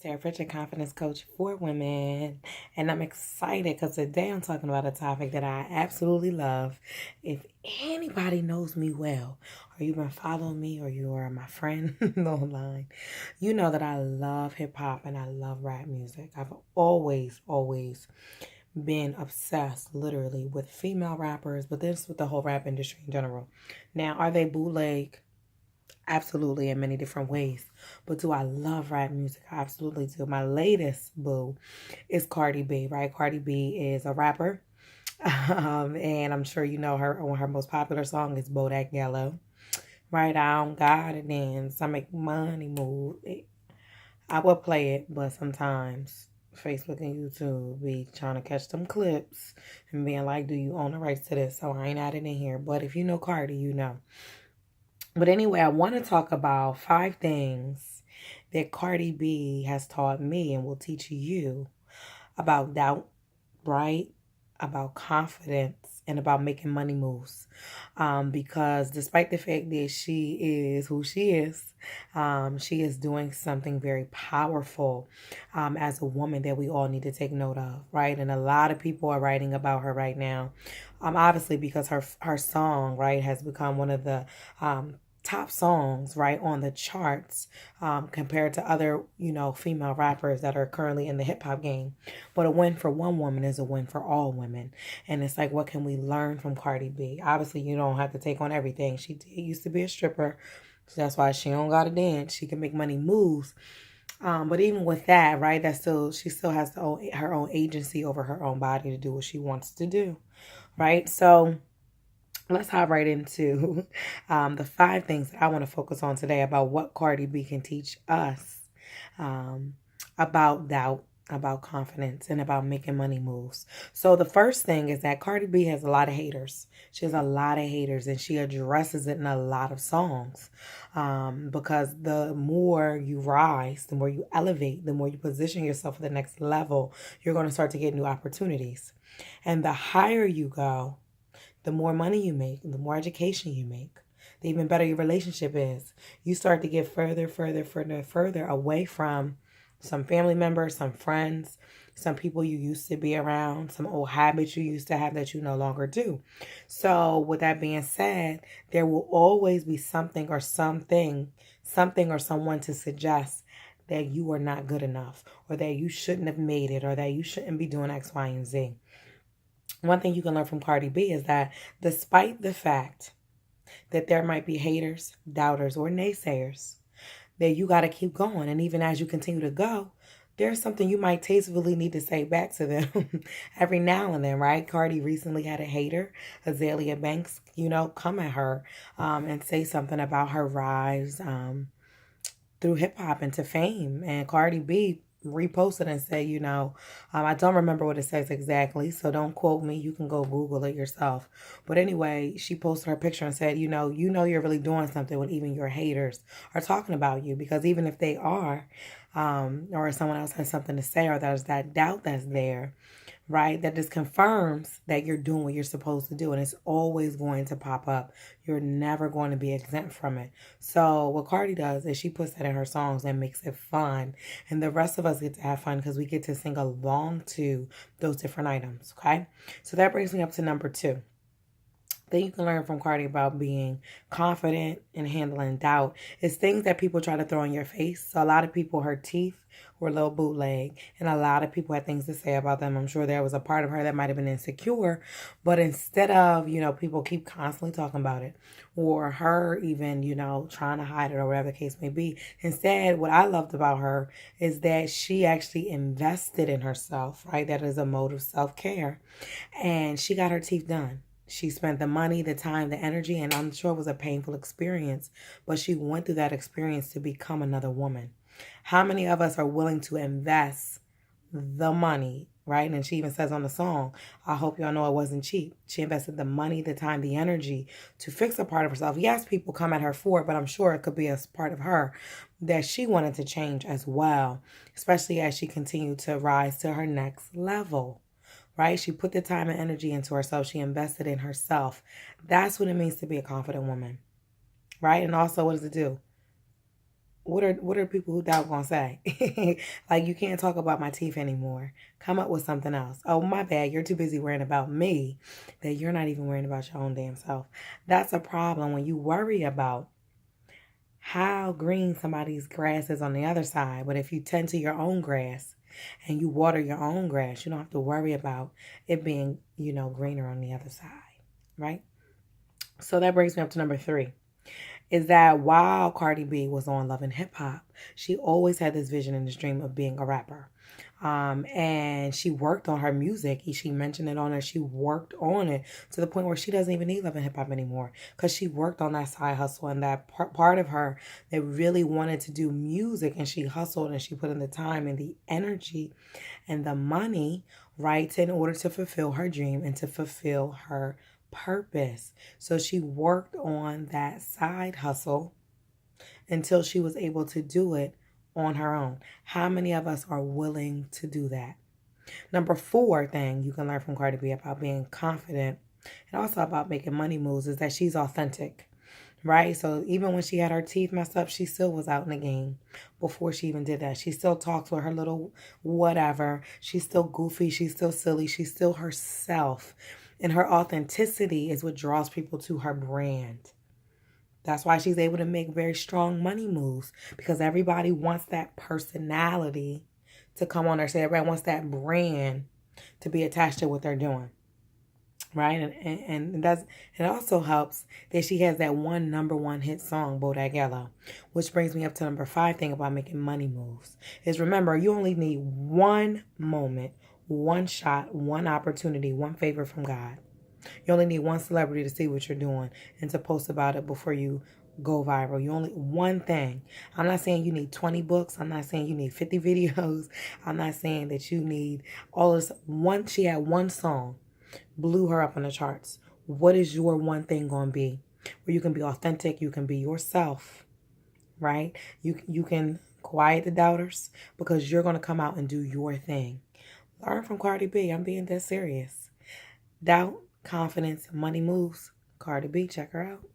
Sarah Pritchard, confidence coach for women, and I'm excited because today I'm talking about a topic that I absolutely love. If anybody knows me well, or you've been following me, or you are my friend online, you know that I love hip hop and I love rap music. I've always been obsessed, literally, with female rappers, but this with the whole rap industry in general. Now, are they bootleg? Absolutely, in many different ways. But do I love rap music? I absolutely do. My latest boo is Cardi B, right? Cardi B is a rapper. And I'm sure you know her. One of her most popular song is Bodak Yellow. Right, I don't gotta dance. I make money move. I will play it, but sometimes Facebook and YouTube be trying to catch them clips and being like, do you own the rights to this? So I ain't adding in here. But if you know Cardi, you know. But anyway, I want to talk about 5 things that Cardi B has taught me and will teach you about doubt, right? About confidence and about making money moves. Because despite the fact that she is who she is doing something very powerful as a woman that we all need to take note of, right? And a lot of people are writing about her right now. Obviously because her song, right, has become one of the top songs, right, on the charts compared to other, female rappers that are currently in the hip hop game. But a win for one woman is a win for all women. And it's like, what can we learn from Cardi B? Obviously, you don't have to take on everything. She used to be a stripper, so that's why she don't got to dance. She can make money moves. But even with that, right, she still has her own agency over her own body to do what she wants to do, right? So let's hop right into the 5 things that I want to focus on today about what Cardi B can teach us about doubt, about confidence, and about making money moves. So the first thing is that Cardi B has a lot of haters. She has a lot of haters, and she addresses it in a lot of songs because the more you rise, the more you elevate, the more you position yourself at the next level, you're going to start to get new opportunities. And the higher you go, the more money you make, the more education you make, the even better your relationship is. You start to get further away from some family members, some friends, some people you used to be around, some old habits you used to have that you no longer do. So with that being said, there will always be something or someone to suggest that you are not good enough, or that you shouldn't have made it, or that you shouldn't be doing X, Y, and Z. One thing you can learn from Cardi B is that despite the fact that there might be haters, doubters, or naysayers, that you got to keep going. And even as you continue to go, there's something you might tastefully need to say back to them every now and then, right? Cardi recently had a hater, Azalea Banks, come at her and say something about her rise through hip hop into fame. And Cardi B reposted and said, I don't remember what it says exactly, so don't quote me. You can go Google it yourself. But anyway, she posted her picture and said, you're really doing something when even your haters are talking about you, because even if they are, or if someone else has something to say, or there's that doubt that's there, right? That just confirms that you're doing what you're supposed to do, and it's always going to pop up. You're never going to be exempt from it. So what Cardi does is she puts that in her songs and makes it fun, and the rest of us get to have fun because we get to sing along to those different items. Okay, so that brings me up to number 2. Thing you can learn from Cardi about being confident and handling doubt is things that people try to throw in your face. So a lot of people, her teeth were a little bootleg, and a lot of people had things to say about them. I'm sure there was a part of her that might have been insecure, but instead of, people keep constantly talking about it, or her even, trying to hide it, or whatever the case may be. Instead, what I loved about her is that she actually invested in herself, right? That is a mode of self-care. And she got her teeth done. She spent the money, the time, the energy, and I'm sure it was a painful experience, but she went through that experience to become another woman. How many of us are willing to invest the money, right? And she even says on the song, I hope y'all know it wasn't cheap. She invested the money, the time, the energy to fix a part of herself. Yes, people come at her for it, but I'm sure it could be a part of her that she wanted to change as well, especially as she continued to rise to her next level. Right? She put the time and energy into herself. She invested in herself. That's what it means to be a confident woman. Right? And also, what does it do? What are people who doubt gonna say? Like, you can't talk about my teeth anymore. Come up with something else. Oh, my bad. You're too busy worrying about me that you're not even worrying about your own damn self. That's a problem when you worry about how green somebody's grass is on the other side. But if you tend to your own grass and you water your own grass, you don't have to worry about it being, greener on the other side, right? So that brings me up to number 3, is that while Cardi B was on Love and Hip Hop, she always had this vision and this dream of being a rapper. And she worked on her music. She mentioned it on her. She worked on it to the point where she doesn't even need Love and Hip Hop anymore because she worked on that side hustle and that part of her that really wanted to do music. And she hustled and she put in the time and the energy and the money, right, in order to fulfill her dream and to fulfill her purpose. So she worked on that side hustle until she was able to do it on her own. How many of us are willing to do that? Number 4 thing you can learn from Cardi B about being confident and also about making money moves is that she's authentic, right? So even when she had her teeth messed up, she still was out in the game before she even did that. She still talks with her little whatever. She's still goofy. She's still silly. She's still herself. And her authenticity is what draws people to her brand. That's why she's able to make very strong money moves because everybody wants that personality to come on their side. Everybody wants that brand to be attached to what they're doing. Right? And it also helps that she has that one number 1 hit song, Bodak Yellow, which brings me up to number 5 thing about making money moves. Is remember, you only need one moment, one shot, one opportunity, one favor from God. You only need one celebrity to see what you're doing and to post about it before you go viral. You only one thing. I'm not saying you need 20 books. I'm not saying you need 50 videos. I'm not saying that you need all this. She had one song, blew her up on the charts. What is your one thing going to be? Where you can be authentic, you can be yourself, right? You can quiet the doubters because you're going to come out and do your thing. Learn from Cardi B. I'm being dead serious. Doubt, confidence, money moves. Cardi B, check her out.